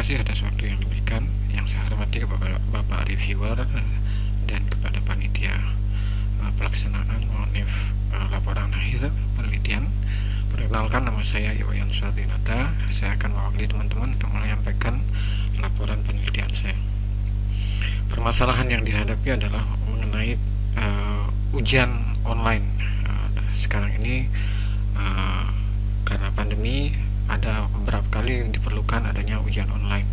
kasih atas waktu yang diberikan. Yang saya hormati kepada Bapak reviewer dan kepada panitia pelaksanaan monif laporan akhir penelitian. Perkenalkan, nama saya Iwayan Suardinata. Saya akan mewakili teman-teman untuk menyampaikan laporan penelitian saya. Permasalahan yang dihadapi adalah mengenai ujian online. Sekarang ini karena pandemi, ada beberapa kali diperlukan adanya ujian online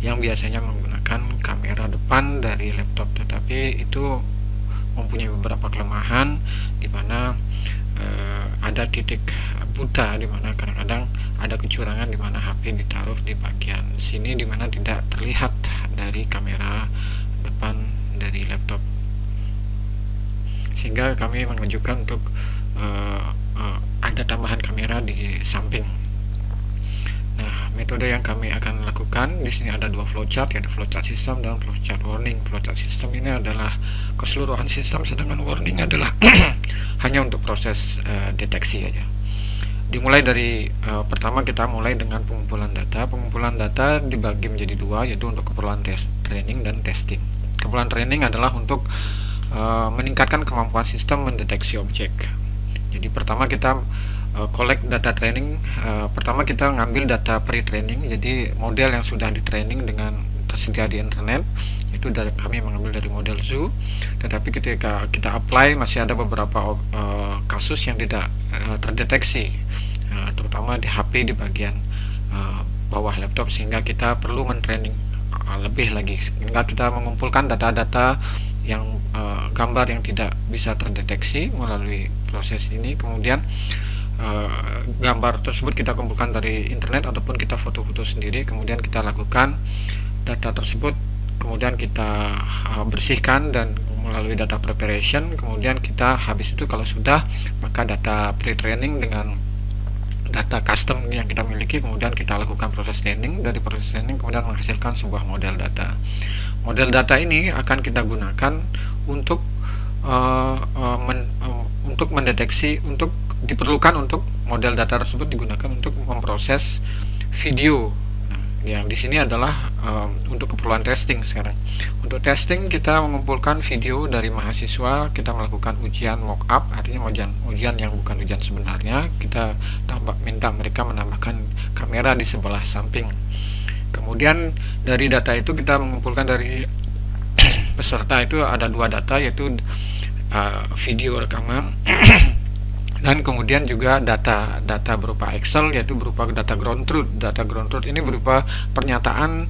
yang biasanya menggunakan kamera depan dari laptop, tetapi itu mempunyai beberapa kelemahan, di mana ada titik buta, di mana kadang-kadang ada kecurangan, di mana HP ditaruh di bagian sini, di mana tidak terlihat dari kamera depan dari laptop, sehingga kami mengajukan untuk ada tambahan kamera di samping. Nah, metode yang kami akan lakukan di sini ada dua flowchart, yaitu flowchart system dan flowchart warning. Flowchart system ini adalah keseluruhan sistem, sedangkan warning adalah hanya untuk proses deteksi aja. Dimulai dari pertama kita mulai dengan pengumpulan data. Pengumpulan data dibagi menjadi dua, yaitu untuk keperluan training dan testing. Keperluan training adalah untuk meningkatkan kemampuan sistem mendeteksi objek. Jadi pertama kita collect data training. Pertama kita ngambil data pre-training, jadi model yang sudah di training dengan tersedia di internet, itu kami mengambil dari model zoo. Tetapi ketika kita apply, masih ada beberapa kasus yang tidak terdeteksi, terutama di HP di bagian bawah laptop, sehingga kita perlu men-training lebih lagi, sehingga kita mengumpulkan data-data yang gambar yang tidak bisa terdeteksi melalui proses ini. Kemudian gambar tersebut kita kumpulkan dari internet ataupun kita foto-foto sendiri, kemudian kita lakukan data tersebut, kemudian kita bersihkan dan melalui data preparation. Kemudian kita habis itu, kalau sudah, maka data pre-training dengan data custom yang kita miliki, kemudian kita lakukan proses training. Dari proses training kemudian menghasilkan sebuah model data. Model data ini akan kita gunakan untuk mendeteksi, untuk diperlukan untuk model data tersebut digunakan untuk memproses video. Nah, yang di sini adalah untuk keperluan testing. Sekarang untuk testing kita mengumpulkan video dari mahasiswa, kita melakukan ujian mock-up, artinya ujian yang bukan ujian sebenarnya. Kita minta mereka menambahkan kamera di sebelah samping. Kemudian dari data itu kita mengumpulkan dari peserta itu ada dua data, yaitu video rekaman dan kemudian juga data berupa Excel, yaitu berupa data ground truth. Data ground truth ini berupa pernyataan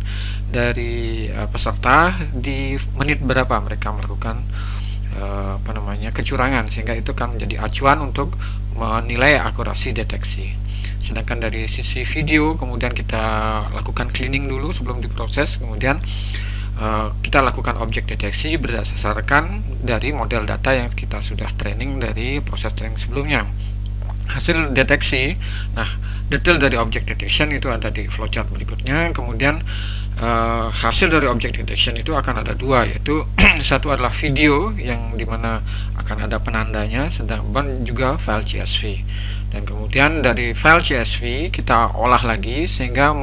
dari peserta di menit berapa mereka melakukan kecurangan, sehingga itu kan menjadi acuan untuk menilai akurasi deteksi. Sedangkan dari sisi video, kemudian kita lakukan cleaning dulu sebelum diproses, kemudian kita lakukan objek deteksi berdasarkan dari model data yang kita sudah training dari proses training sebelumnya. Hasil deteksi, nah detail dari object detection itu ada di flowchart berikutnya. Kemudian hasil dari object detection itu akan ada dua, yaitu satu adalah video yang dimana akan ada penandanya, sedangkan juga file CSV. Dan kemudian dari file CSV kita olah lagi sehingga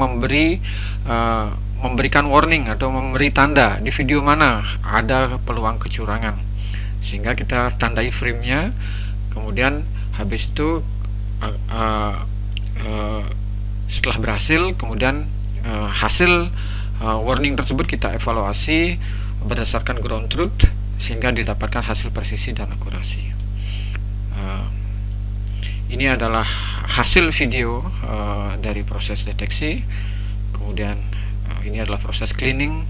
memberikan warning atau memberi tanda di video mana ada peluang kecurangan, sehingga kita tandai frame-nya. Kemudian habis itu setelah berhasil, kemudian hasil warning tersebut kita evaluasi berdasarkan ground truth sehingga didapatkan hasil presisi dan akurasi. Ini adalah hasil video dari proses deteksi. Kemudian ini adalah proses cleaning.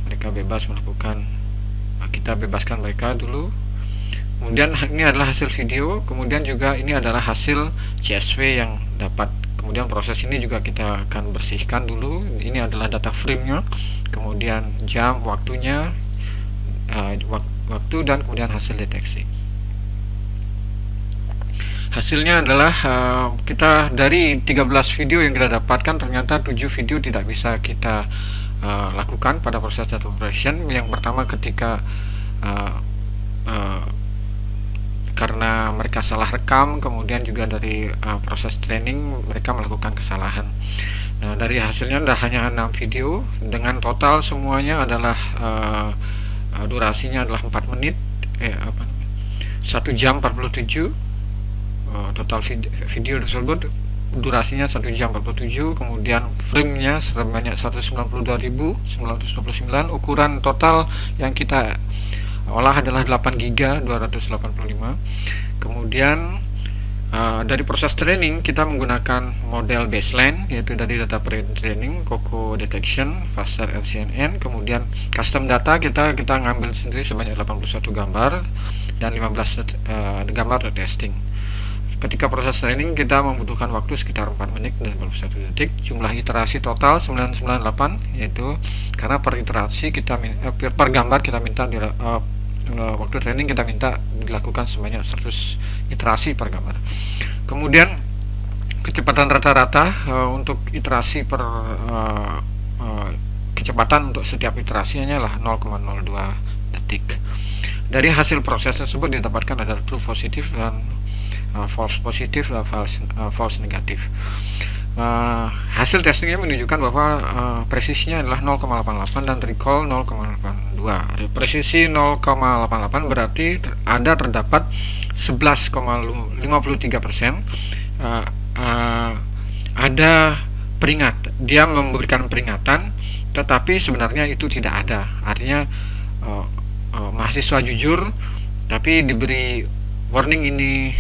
Mereka bebas melakukan, kita bebaskan mereka dulu. Kemudian ini adalah hasil video. Kemudian juga ini adalah hasil CSV yang dapat. Kemudian proses ini juga kita akan bersihkan dulu. Ini adalah data frame-nya, kemudian jam, waktunya, waktu, dan kemudian hasil deteksi. Hasilnya adalah kita dari 13 video yang kita dapatkan, ternyata 7 video tidak bisa kita lakukan pada proses data operation. Yang pertama, ketika karena mereka salah rekam, kemudian juga dari proses training mereka melakukan kesalahan. Nah, dari hasilnya hanya 6 video dengan total semuanya adalah durasinya adalah 4 menit 1 jam 47 total video tersebut durasinya 1 jam 47, kemudian framenya sebanyak 192.929. Ukuran total yang kita olah adalah 8 GB 285. Kemudian dari proses training kita menggunakan model baseline, yaitu dari data pre-training Coco Detection, Faster LCNN. Kemudian custom data kita ngambil sendiri sebanyak 81 gambar dan 15 gambar testing. Ketika proses training kita membutuhkan waktu sekitar 4 menit dan 51 detik. Jumlah iterasi total 998, yaitu karena per iterasi kita per gambar kita minta waktu training kita minta dilakukan sebanyak 100 iterasi per gambar. Kemudian kecepatan rata-rata untuk iterasi per kecepatan untuk setiap iterasi hanyalah 0,02 detik. Dari hasil proses tersebut didapatkan ada true positif dan false positif dan false negatif. Hasil testingnya menunjukkan bahwa presisinya adalah 0,88 dan recall 0,82. Presisi 0,88 berarti terdapat 11,53%. Ada dia memberikan peringatan, tetapi sebenarnya itu tidak ada. Artinya mahasiswa jujur tapi diberi warning ini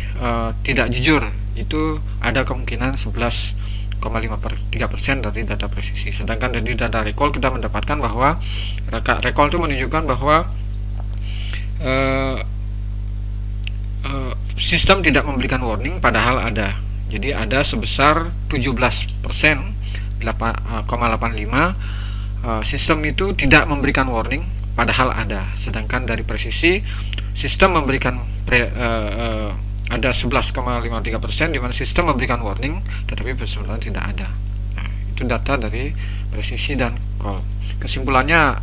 tidak jujur, itu ada kemungkinan 11,53% dari data presisi. Sedangkan dari data recall kita mendapatkan bahwa recall itu menunjukkan bahwa sistem tidak memberikan warning padahal ada. Jadi ada sebesar 17,85% sistem itu tidak memberikan warning padahal ada. Sedangkan dari presisi sistem memberikan ada 11,53% di mana sistem memberikan warning tetapi sebenarnya tidak ada. Nah, itu data dari presisi dan call. Kesimpulannya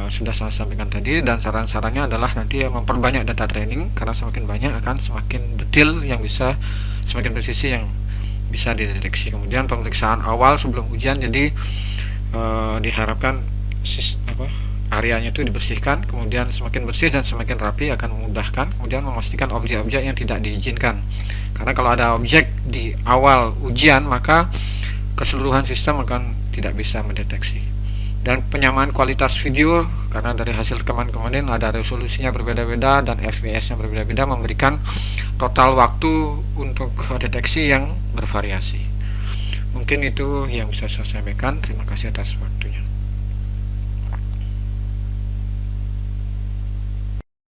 sudah saya sampaikan tadi, dan saran-sarannya adalah nanti memperbanyak data training, karena semakin banyak akan semakin detail yang bisa, semakin presisi yang bisa dideteksi. Kemudian pemeriksaan awal sebelum ujian, jadi diharapkan areanya itu dibersihkan, kemudian semakin bersih dan semakin rapi akan memudahkan. Kemudian memastikan objek-objek yang tidak diizinkan, karena kalau ada objek di awal ujian maka keseluruhan sistem akan tidak bisa mendeteksi. Dan penyamaan kualitas video, karena dari hasil rekaman kemarin ada resolusinya berbeda-beda dan FPS nya berbeda-beda, memberikan total waktu untuk deteksi yang bervariasi. Mungkin itu yang bisa saya sampaikan. Terima kasih atas waktunya.